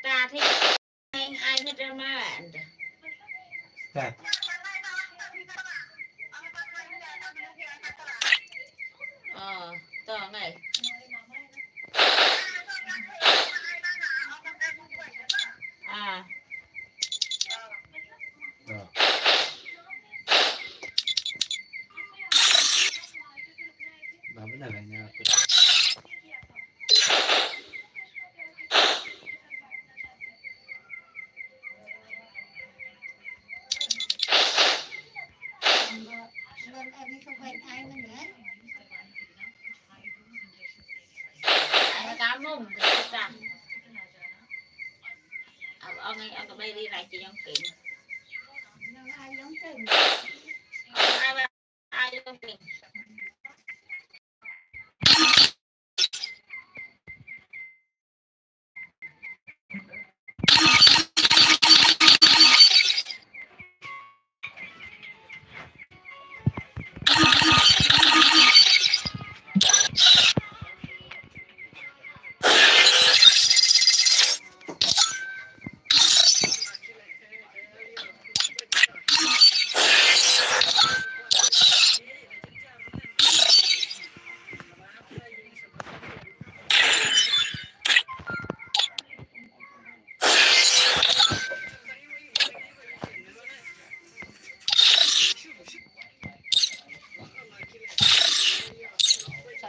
ta thì ai biết ra mà dạ to này à đó mới là nhau em không quen ai nữa cá mông ra ông có bay đi lại chị trong kiện ai giống tiền ai trong kiện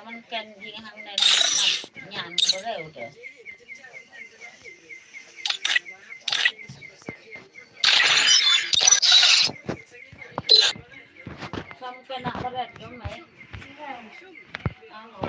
มันกันยิงทางในหยานก็เร็วเด้อทำเป็นอะไรแบบนี้ไหมเอาหรอ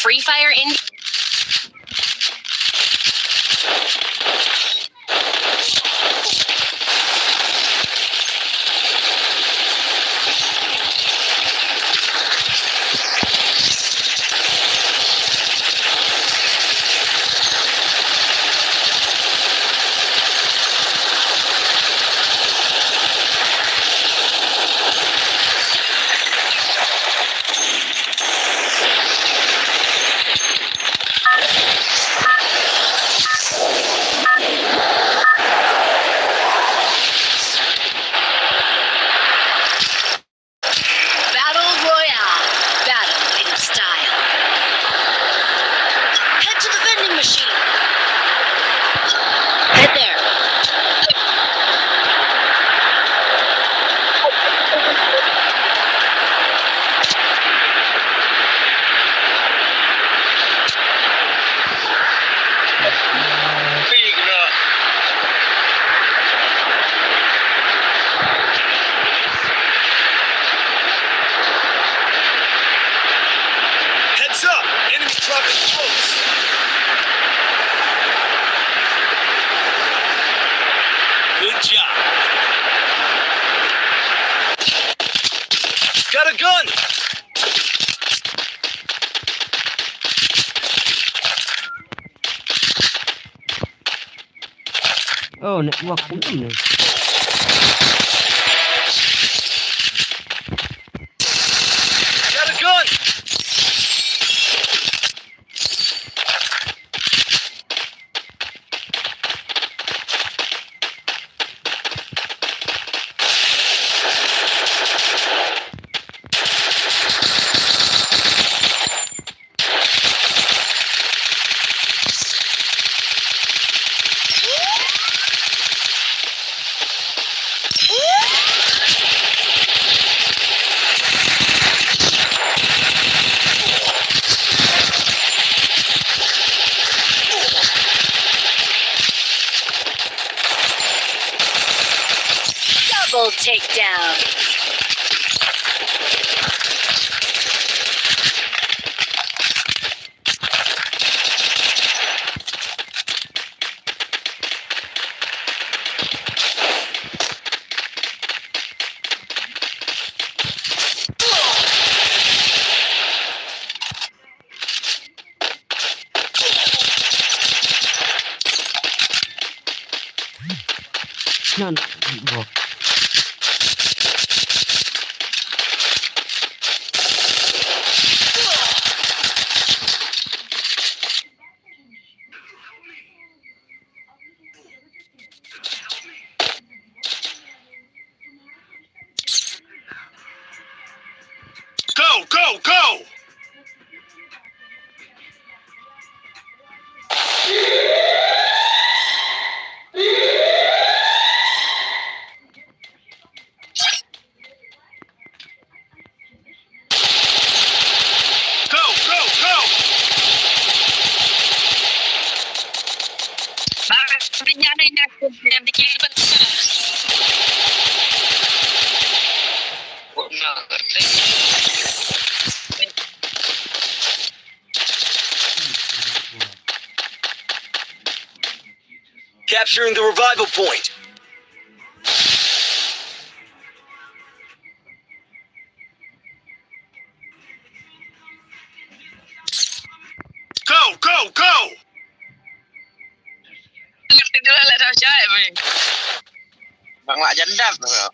Free Fire in dropping close. Good job. Got a gun. Network cũng này. Got a gun. Double takedown. Nó buộc. Go, go, go! Go, go, go! Capturing the revival point. Go, go, go! Bạn lại đánh đập rồi.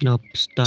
Lobster.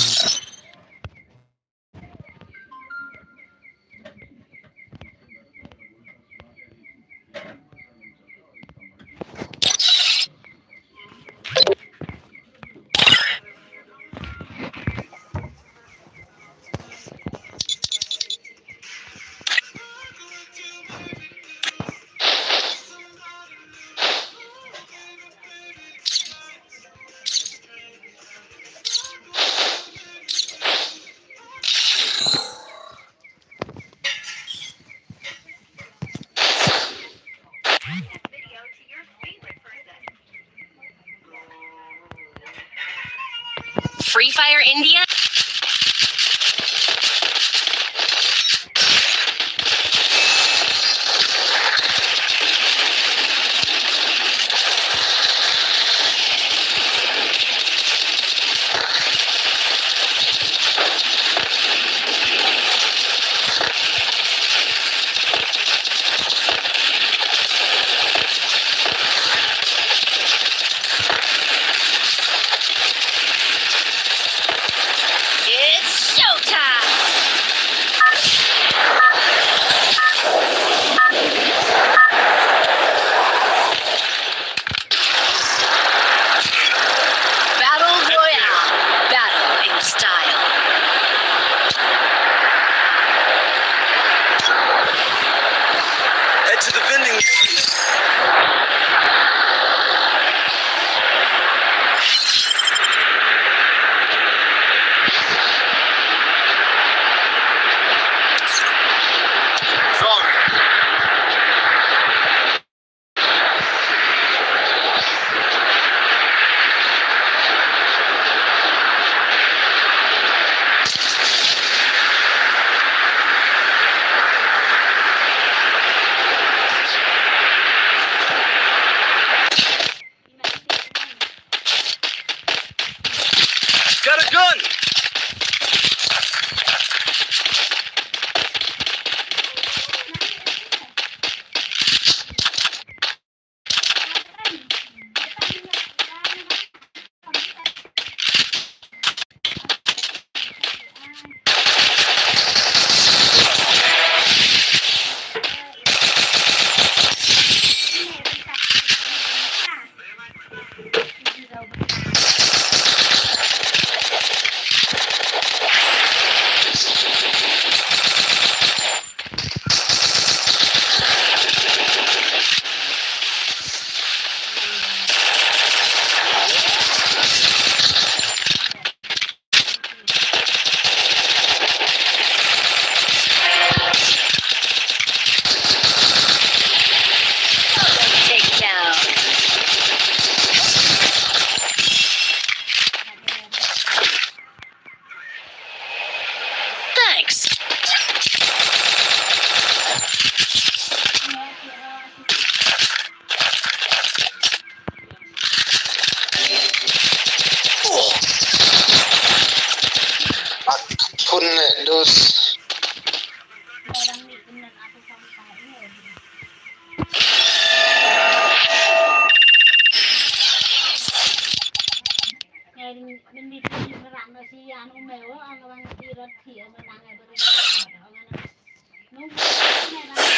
Free Fire India. It's showtime. Battle Royale. Battle in style. Head to the vending machine. Sorry. Got a gun. Takedown. Thanks. Pun dos. Orang ni benar apa sampai ni. Bên đi thì nó làm nó xì ăn ôm mèo á, ăn nó ăn ti rất thì nó đang ngày bữa nay nó này là